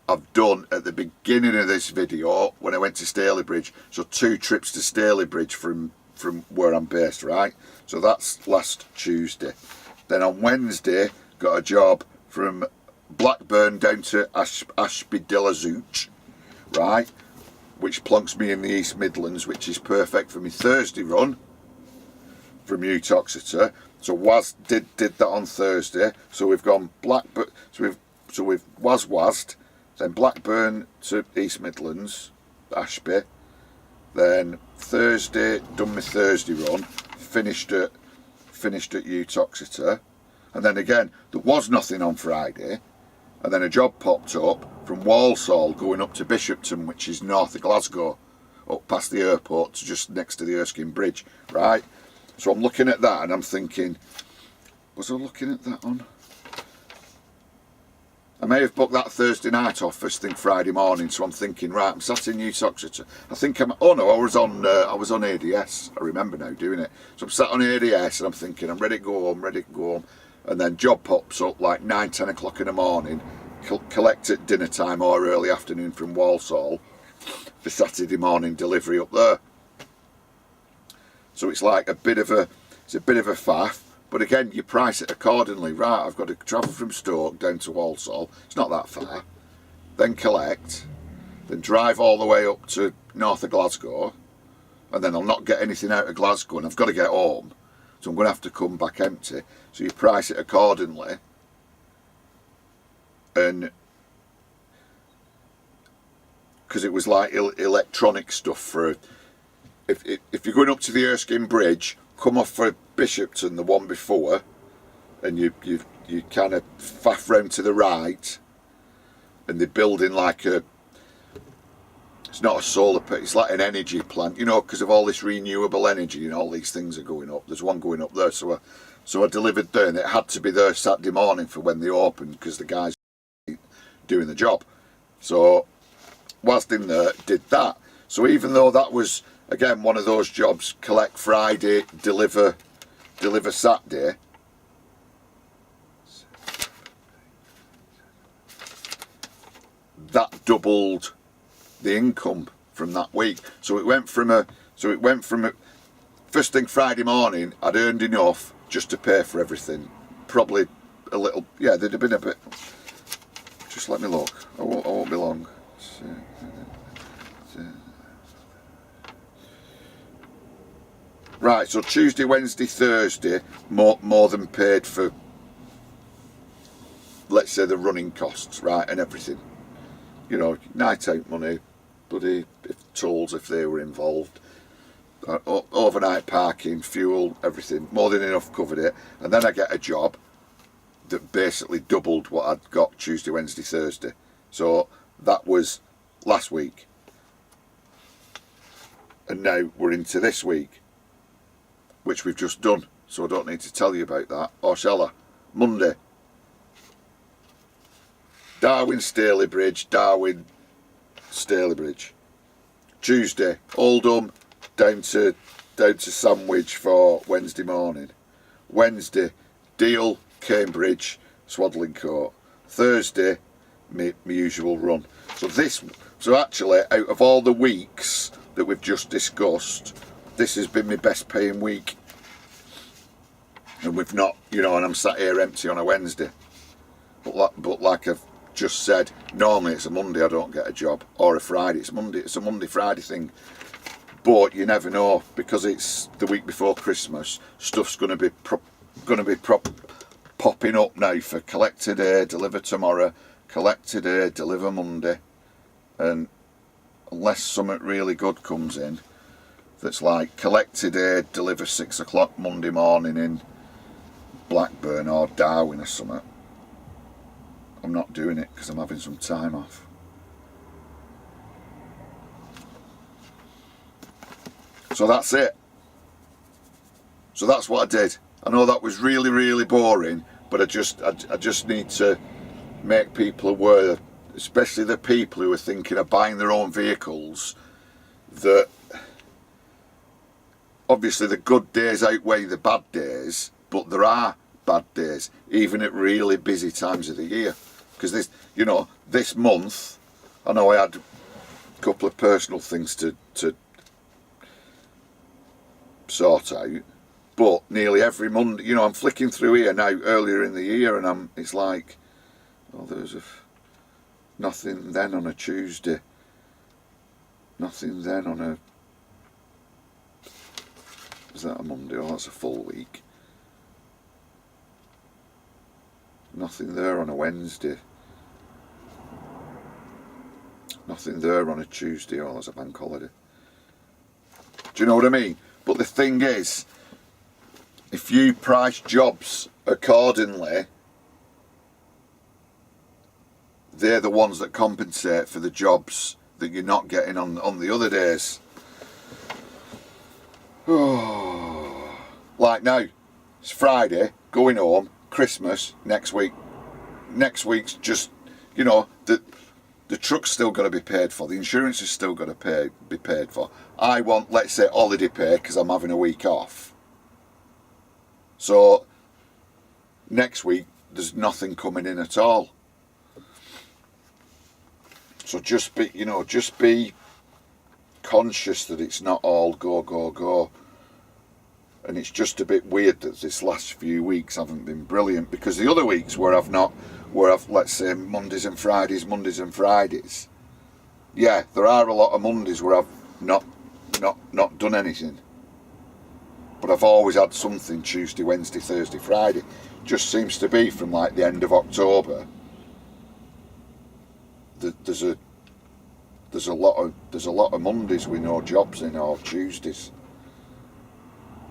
I've done at the beginning of this video when I went to Stalybridge. So 2 trips to Stalybridge from where I'm based, right? So that's last Tuesday. Then on Wednesday, got a job from Blackburn down to Ashby de la Zouch, right? Which plonks me in the East Midlands, which is perfect for my Thursday run from Uttoxeter. So did that on Thursday. So we've gone Blackburn. So we've wased, then Blackburn to East Midlands, Ashby. Then Thursday, done my Thursday run, finished at Uttoxeter, and then again there was nothing on Friday, and then a job popped up from Walsall going up to Bishopton, which is north of Glasgow, up past the airport to just next to the Erskine Bridge, right? So I'm looking at that and I'm thinking, was I looking at that on? I may have booked that Thursday night off first thing Friday morning, so I'm thinking, right, I'm sat in Uttoxeter. I think oh no, I was on ADS. I remember now doing it. So I'm sat on ADS and I'm thinking, I'm ready to go home, and then job pops up like 9, 10 o'clock in the morning, collect at dinner time or early afternoon from Walsall for Saturday morning delivery up there. So it's like a bit of a faff. But again, you price it accordingly. Right, I've got to travel from Stoke down to Walsall. It's not that far. Then collect. Then drive all the way up to north of Glasgow. And then I'll not get anything out of Glasgow and I've got to get home. So I'm going to have to come back empty. So you price it accordingly. And because it was like electronic stuff for... If you're going up to the Erskine Bridge, come off for Bishopton, the one before, and you kind of faff round to the right, and they're building like a It's not a solar pit, it's like an energy plant, you know, because of all this renewable energy and all these things are going up. There's one going up there, so I delivered there, and it had to be there Saturday morning for when they opened, because the guys doing the job. So whilst in there, did that. So even though that was, again, one of those jobs, collect Friday, deliver Saturday, that doubled the income from that week. So it went from a first thing Friday morning, I'd earned enough just to pay for everything. Probably a little, yeah, there'd have been a bit. Just let me look. I won't be long. Right, so Tuesday, Wednesday, Thursday, more than paid for, let's say, the running costs, right, and everything. You know, night out money, bloody tools if they were involved, overnight parking, fuel, everything, more than enough covered it. And then I get a job that basically doubled what I'd got Tuesday, Wednesday, Thursday. So that was last week. And now we're into this week, which we've just done. So I don't need to tell you about that, or shall I? Monday, Darwin, Stalybridge, Darwin, Stalybridge. Tuesday, Oldham, down to Sandwich for Wednesday morning. Wednesday, Deal, Cambridge, Swaddling Court. Thursday, my usual run. So actually, out of all the weeks that we've just discussed, this has been my best paying week. And we've not, you know, and I'm sat here empty on a Wednesday. But like I've just said, normally it's a Monday I don't get a job, or a Friday. It's a Monday Friday thing. But you never know, because it's the week before Christmas. Stuff's going to be popping up now for collect today, deliver tomorrow, collect today, deliver Monday. And unless something really good comes in, that's like collect today, deliver 6 o'clock Monday morning in Blackburn or Darwin or something, I'm not doing it, because I'm having some time off. So that's it. So that's what I did. I know that was really, really boring, but I just need to make people aware, especially the people who are thinking of buying their own vehicles, that obviously the good days outweigh the bad days, but there are bad days, even at really busy times of the year. Because this month, I know I had a couple of personal things to sort out, but nearly every Monday, you know, I'm flicking through here now earlier in the year, and it's like, oh, there's nothing then on a Tuesday, nothing then on a, is that a Monday? Oh, that's a full week. Nothing there on a Wednesday. Nothing there on a Tuesday. Oh, that's a bank holiday. Do you know what I mean? But the thing is, if you price jobs accordingly, they're the ones that compensate for the jobs that you're not getting on the other days. Oh, like now, it's Friday, going home, Christmas next week. Next week's just, you know, the truck's still got to be paid for, the insurance is still got to be paid for. I want, let's say, holiday pay because I'm having a week off. So next week there's nothing coming in at all. So just be conscious that it's not all go, go, go. And it's just a bit weird that this last few weeks haven't been brilliant, because the other weeks where I've let's say Mondays and Fridays, yeah, there are a lot of Mondays where I've not done anything, but I've always had something Tuesday, Wednesday, Thursday, Friday. Just seems to be from like the end of October that there's a lot of Mondays with no jobs in, or Tuesdays.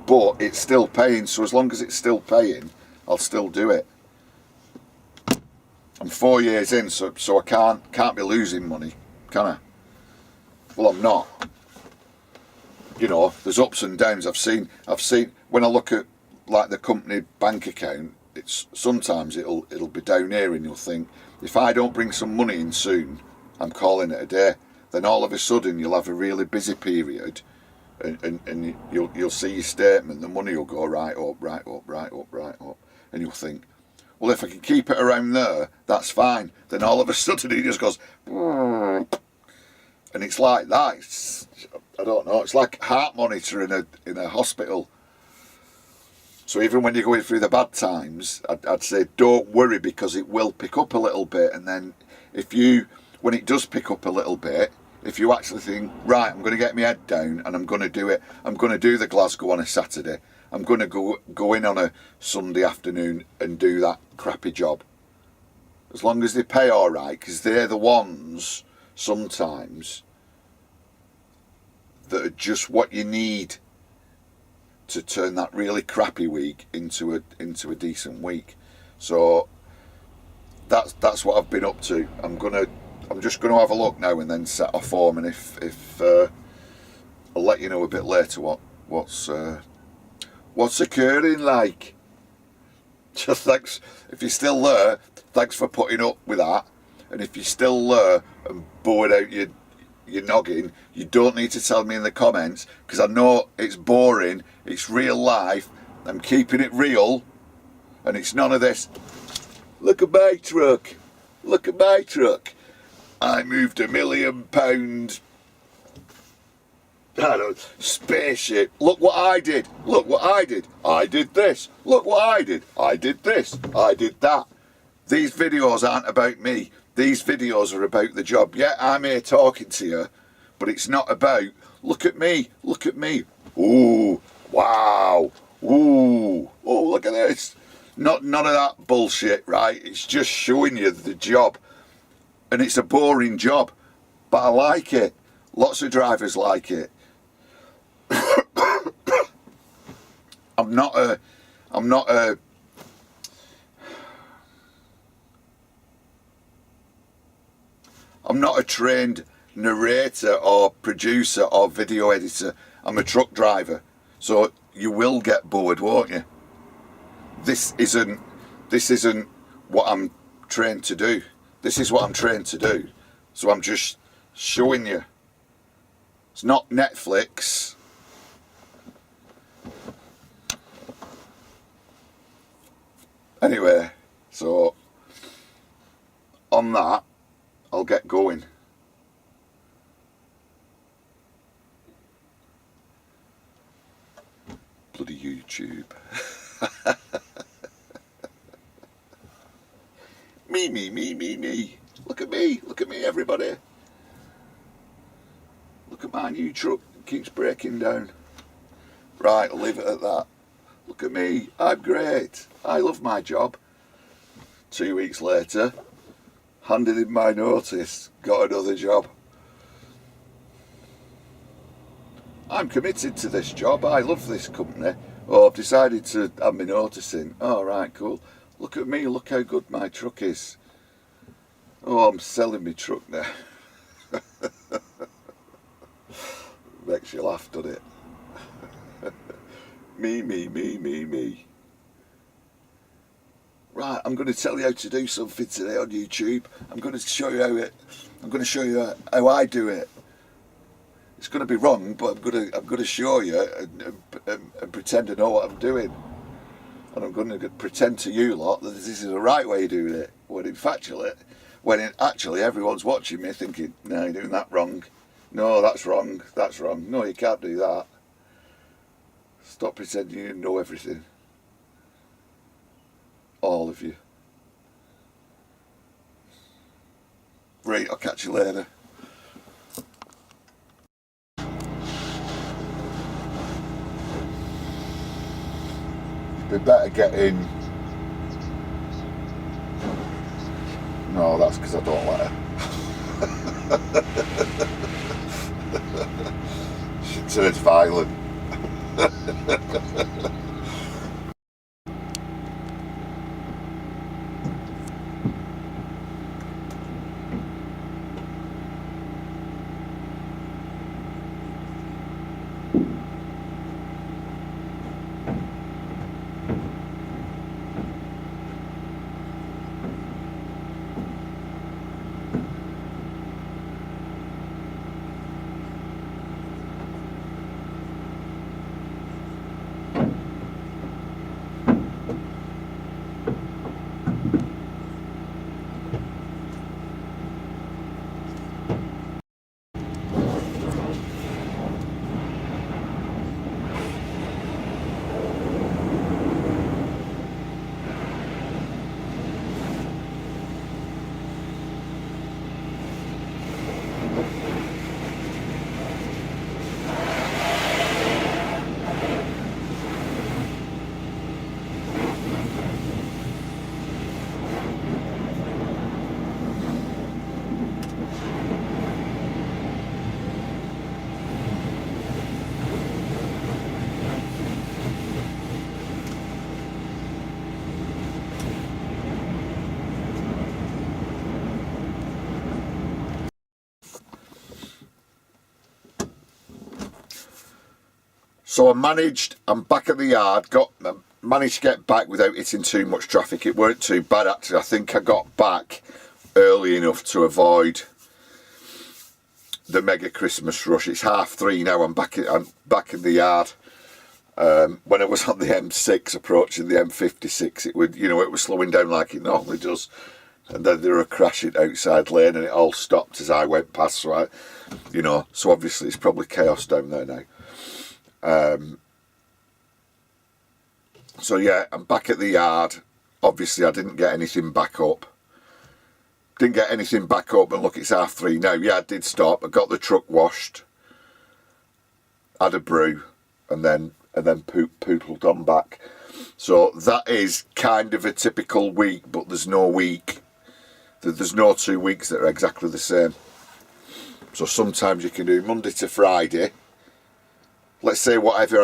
But it's still paying, so as long as it's still paying, I'll still do it. I'm 4 years in, so I can't be losing money, can I? Well, I'm not. You know, there's ups and downs. I've seen when I look at like the company bank account, it's sometimes it'll be down here, and you'll think, if I don't bring some money in soon, I'm calling it a day. Then all of a sudden you'll have a really busy period, and you'll see your statement, the money will go right up, right up, right up, right up, and you'll think, well, if I can keep it around there, that's fine. Then all of a sudden it just goes, and it's like that. I don't know. It's like heart monitor in a hospital. So even when you're going through the bad times, I'd say don't worry, because it will pick up a little bit. And then when it does pick up a little bit, if you actually think, right, I'm going to get my head down and I'm going to do it. I'm going to do the Glasgow on a Saturday. I'm going to go in on a Sunday afternoon and do that crappy job. As long as they pay all right, because they're the ones sometimes that are just what you need to turn that really crappy week into a decent week. So that's what I've been up to. I'm just gonna have a look now and then set off home, and if I'll let you know a bit later what's occurring. Like, just thanks if you're still there. Thanks for putting up with that. And if you're still there and bored out your noggin, you don't need to tell me in the comments, because I know it's boring. It's real life. I'm keeping it real, and it's none of this. Look at my truck. Look at my truck. I moved £1 million, I don't know, spaceship. Look what I did. Look what I did. I did this. Look what I did. I did this. I did that. These videos aren't about me. These videos are about the job. Yeah, I'm here talking to you, but it's not about, look at me, look at me. Ooh, wow, ooh, oh, look at this. None of that bullshit, right? It's just showing you the job. And it's a boring job, but I like it. Lots of drivers like it. I'm not a trained narrator or producer or video editor. I'm a truck driver. So you will get bored, won't you? This isn't what I'm trained to do. This is what I'm trained to do. So I'm just showing you. It's not Netflix. Anyway, so on that, I'll get going. Bloody YouTube. Me. Look at me, everybody. Look at my new truck. It keeps breaking down. Right, I'll leave it at that. Look at me, I'm great. I love my job. 2 weeks later, handed in my notice, got another job. I'm committed to this job. I love this company. Oh, I've decided to have my notice in. Oh, right, cool. Look at me, look how good my truck is. Oh, I'm selling my truck now. Makes you laugh, doesn't it? Me. Right, I'm going to tell you how to do something today on YouTube. I'm going to show you how I do it. It's going to be wrong, but I'm going to show you and pretend to know what I'm doing. And I'm going to pretend to you lot that this is the right way of doing it. When actually everyone's watching me thinking, no, you're doing that wrong. No, that's wrong. That's wrong. No, you can't do that. Stop pretending you know everything. All of you. Right, I'll catch you later. We better get in. No, that's because I don't let her. She turns violent. So I'm back at the yard, managed to get back without hitting too much traffic. It weren't too bad actually. I think I got back early enough to avoid the mega Christmas rush. It's 3:30 now. I'm back in the yard. When I was on the M6 approaching the M56, it was slowing down like it normally does, and then there were a crashing outside lane, and it all stopped as I went past. So so obviously it's probably chaos down there now. So yeah, I'm back at the yard. Obviously I didn't get anything back up. And look, it's 3:30 now. Yeah, I did stop. I got the truck washed, had a brew, and then pootled on back. So that is kind of a typical week, but there's no 2 weeks that are exactly the same. So sometimes you can do Monday to Friday. Let's say whatever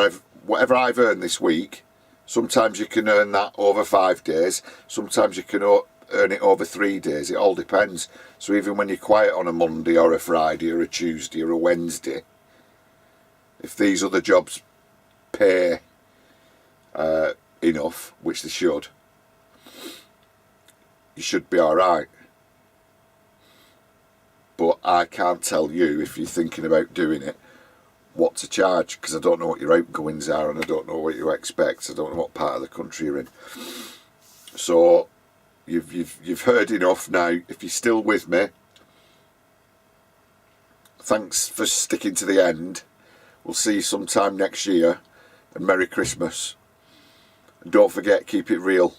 I've earned this week, sometimes you can earn that over 5 days, sometimes you can earn it over 3 days. It all depends. So even when you're quiet on a Monday or a Friday or a Tuesday or a Wednesday, if these other jobs pay enough, which they should, you should be alright. But I can't tell you, if you're thinking about doing it, what to charge, because I don't know what your outgoings are and I don't know what you expect. I don't know what part of the country you're in. So you've heard enough now. If you're still with me, thanks for sticking to the end. We'll see you sometime next year, and Merry Christmas. And don't forget, keep it real.